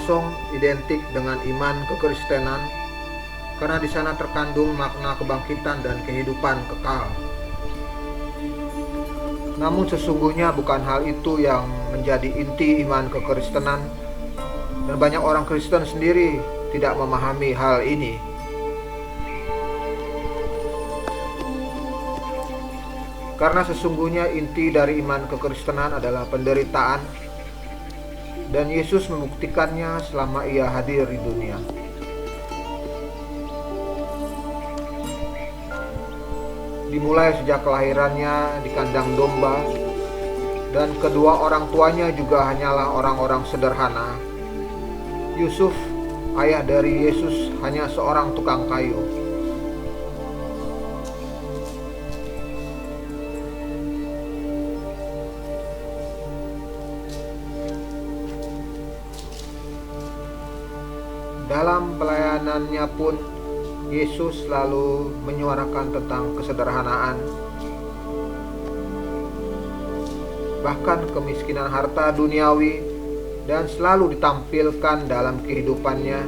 kosong identik dengan iman kekristenan, karena di sana terkandung makna kebangkitan dan kehidupan kekal. Namun sesungguhnya bukan hal itu yang menjadi inti iman kekristenan, dan banyak orang Kristen sendiri tidak memahami hal ini. Karena sesungguhnya inti dari iman kekristenan adalah penderitaan, dan Yesus membuktikannya selama ia hadir di dunia. Dimulai sejak kelahirannya di kandang domba, dan kedua orang tuanya juga hanyalah orang-orang sederhana. Yusuf, ayah dari Yesus, hanya seorang tukang kayu. Dalam pelayanannya pun, Yesus selalu menyuarakan tentang kesederhanaan. Bahkan kemiskinan harta duniawi, dan selalu ditampilkan dalam kehidupannya,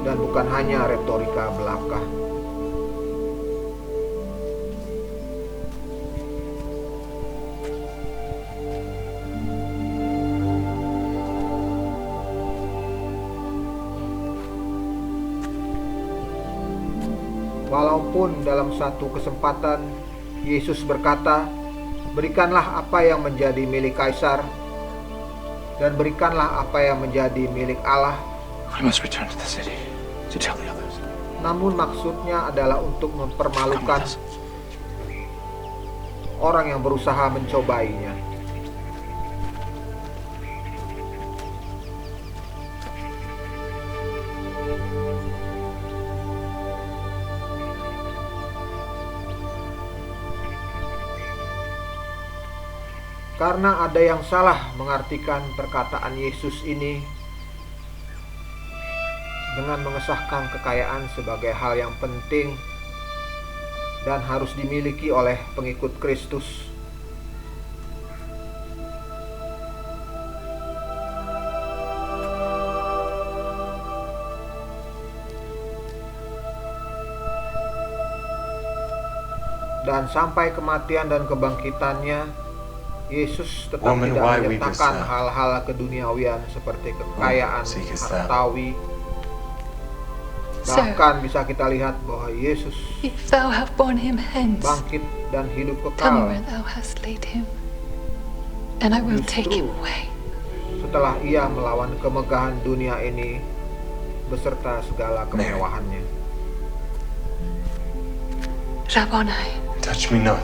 dan bukan hanya retorika belaka. Walaupun dalam satu kesempatan Yesus berkata, "Berikanlah apa yang menjadi milik Kaisar, dan berikanlah apa yang menjadi milik Allah." I must return to the city to tell the others. Namun maksudnya adalah untuk mempermalukan orang yang berusaha mencobainya. Karena ada yang salah mengartikan perkataan Yesus ini dengan mengesahkan kekayaan sebagai hal yang penting dan harus dimiliki oleh pengikut Kristus. Dan sampai kematian dan kebangkitannya, Yesus tetap tidak menyertakan hal-hal keduniawian seperti kekayaan hartawi. Bahkan bisa kita lihat bahwa Yesus bangkit dan hidup kekal justru setelah ia melawan kemegahan dunia ini beserta segala kemewahannya. Rabboni, Touch me not,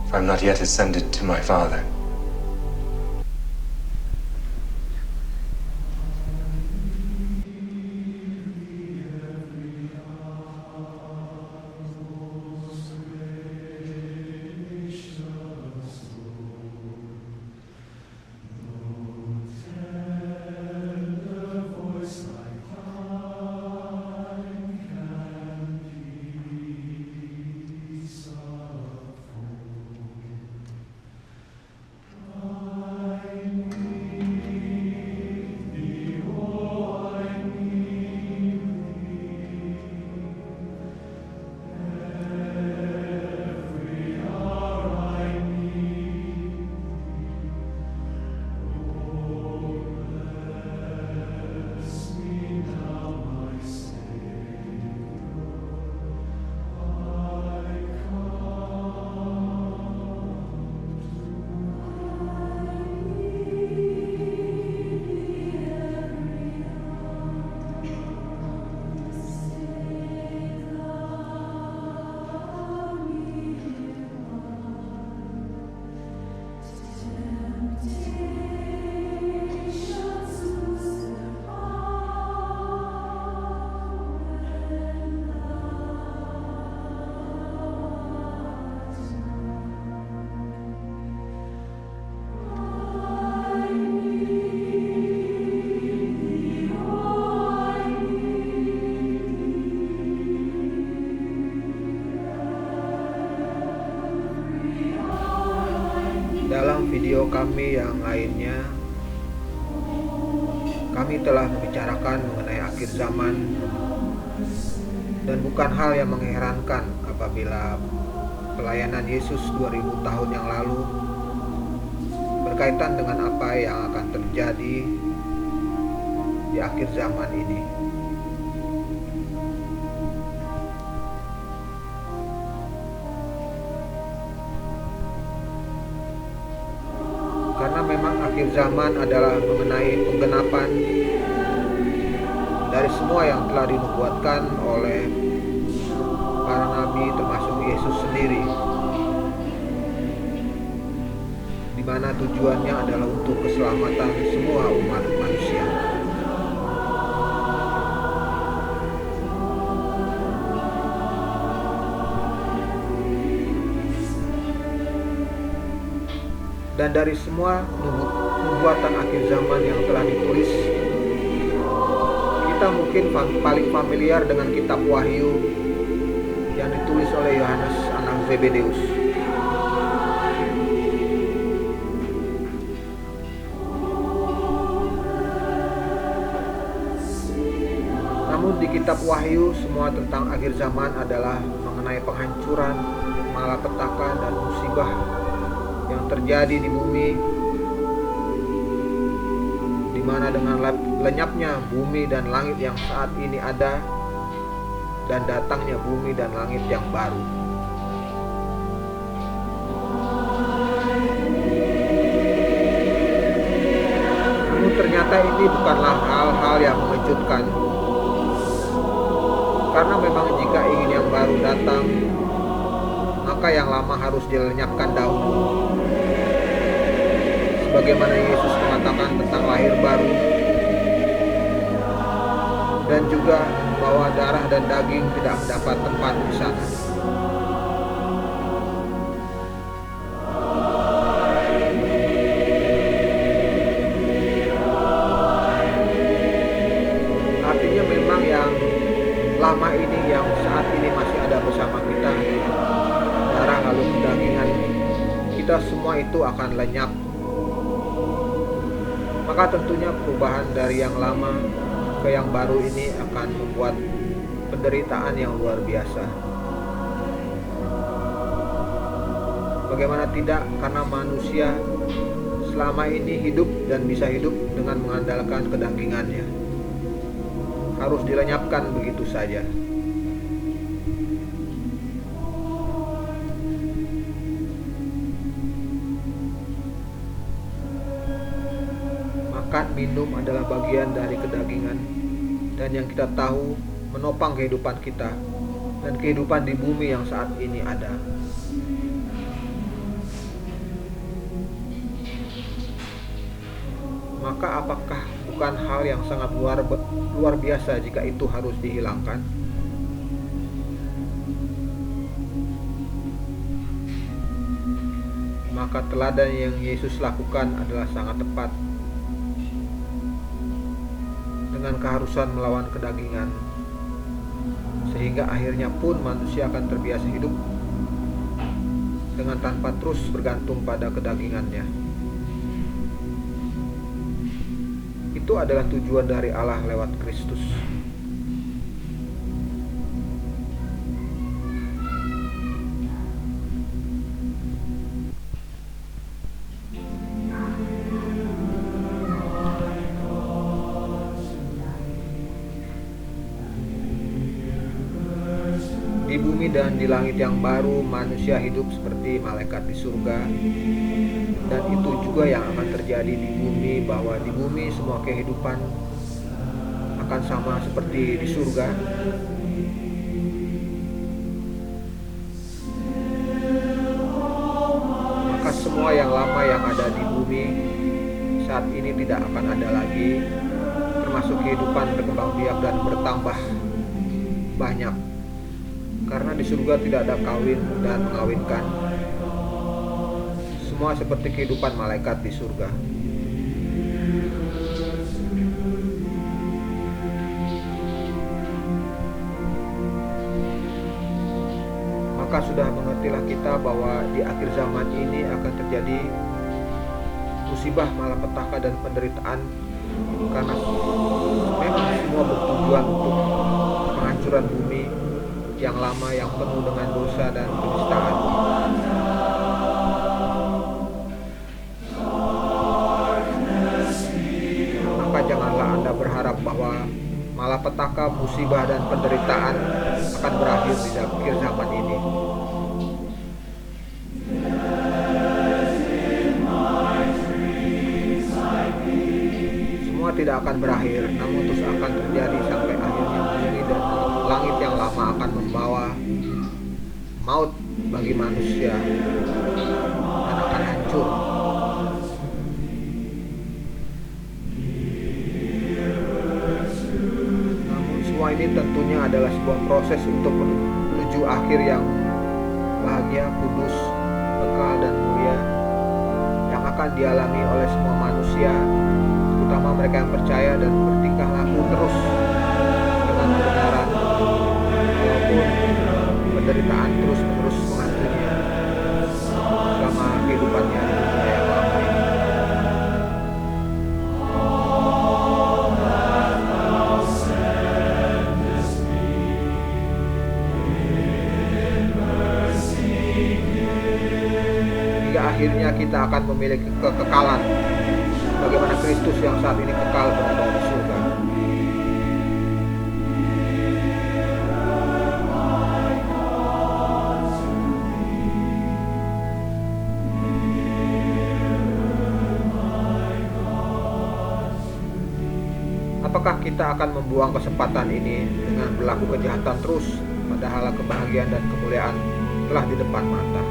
for I am not yet ascended to my Father. Dalam video kami yang lainnya, kami telah membicarakan mengenai akhir zaman, dan bukan hal yang mengherankan apabila pelayanan Yesus 2000 tahun yang lalu berkaitan dengan apa yang akan terjadi di akhir zaman ini. Karena memang akhir zaman adalah mengenai penggenapan dari semua yang telah dinubuatkan oleh para nabi termasuk Yesus sendiri, di mana tujuannya adalah untuk keselamatan semua umat manusia. Dan dari semua nubuatan akhir zaman yang telah ditulis, kita mungkin paling familiar dengan kitab Wahyu yang ditulis oleh Yohanes anak Zebedeus. Namun di kitab Wahyu semua tentang akhir zaman adalah mengenai penghancuran, malapetaka, dan musibah yang terjadi di bumi, di mana dengan lenyapnya bumi dan langit yang saat ini ada, dan datangnya bumi dan langit yang baru. Namun ternyata ini bukanlah hal-hal yang mengejutkan, karena memang jika ingin yang baru datang, maka yang lama harus dilenyapkan dahulu. Sebagaimana Yesus mengatakan tentang lahir baru, dan juga bahwa darah dan daging tidak mendapat tempat di sana. Artinya memang yang lama ini, yang saat ini masih ada bersama kita, darah lalu kedagingan, kita semua itu akan lenyap. Maka tentunya perubahan dari yang lama ke yang baru ini akan membuat penderitaan yang luar biasa. Bagaimana tidak, karena manusia selama ini hidup dan bisa hidup dengan mengandalkan kedagingannya, harus dilenyapkan begitu saja. Makan, minum adalah bagian dari kedagingan, dan yang kita tahu menopang kehidupan kita dan kehidupan di bumi yang saat ini ada. Maka apakah bukan hal yang sangat luar biasa jika itu harus dihilangkan? Maka teladan yang Yesus lakukan adalah sangat tepat. Dengan keharusan melawan kedagingan, sehingga akhirnya pun manusia akan terbiasa hidup dengan tanpa terus bergantung pada kedagingannya. Itu adalah tujuan dari Allah lewat Kristus. Di bumi dan di langit yang baru, manusia hidup seperti malaikat di surga. Dan itu juga yang akan terjadi di bumi, bahwa di bumi semua kehidupan akan sama seperti di surga. Maka semua yang lama yang ada di bumi saat ini tidak akan ada lagi, termasuk kehidupan berkembang biak dan bertambah banyak. Karena di surga tidak ada kawin dan mengawinkan. Semua seperti kehidupan malaikat di surga. Maka sudah mengertilah kita bahwa di akhir zaman ini akan terjadi musibah, malapetaka, dan penderitaan karena memang semua bertujuan untuk penghancuran bumi yang lama yang penuh dengan dosa dan penistaan. Maka janganlah Anda berharap bahwa malapetaka, musibah, dan penderitaan akan berakhir di akhir zaman ini. Semua tidak akan berakhir, namun terus akan terjadi sampai akhirnya bumi dan langit yang lama akan membawa maut bagi manusia dan akan hancur. Namun semua ini tentunya adalah sebuah proses untuk menuju akhir yang bahagia, kudus, kekal, dan mulia yang akan dialami oleh semua manusia, terutama mereka yang percaya dan bertingkah laku terus dengan kebenaran, walaupun penderitaan terus-menerus menghantuinya selama kehidupannya di dunia yang lama ini. Hingga akhirnya kita akan memiliki kekekalan bagaimana Kristus yang saat ini kekal berada di surga. Apakah kita akan membuang kesempatan ini dengan berlaku kejahatan terus, padahal kebahagiaan dan kemuliaan telah di depan mata?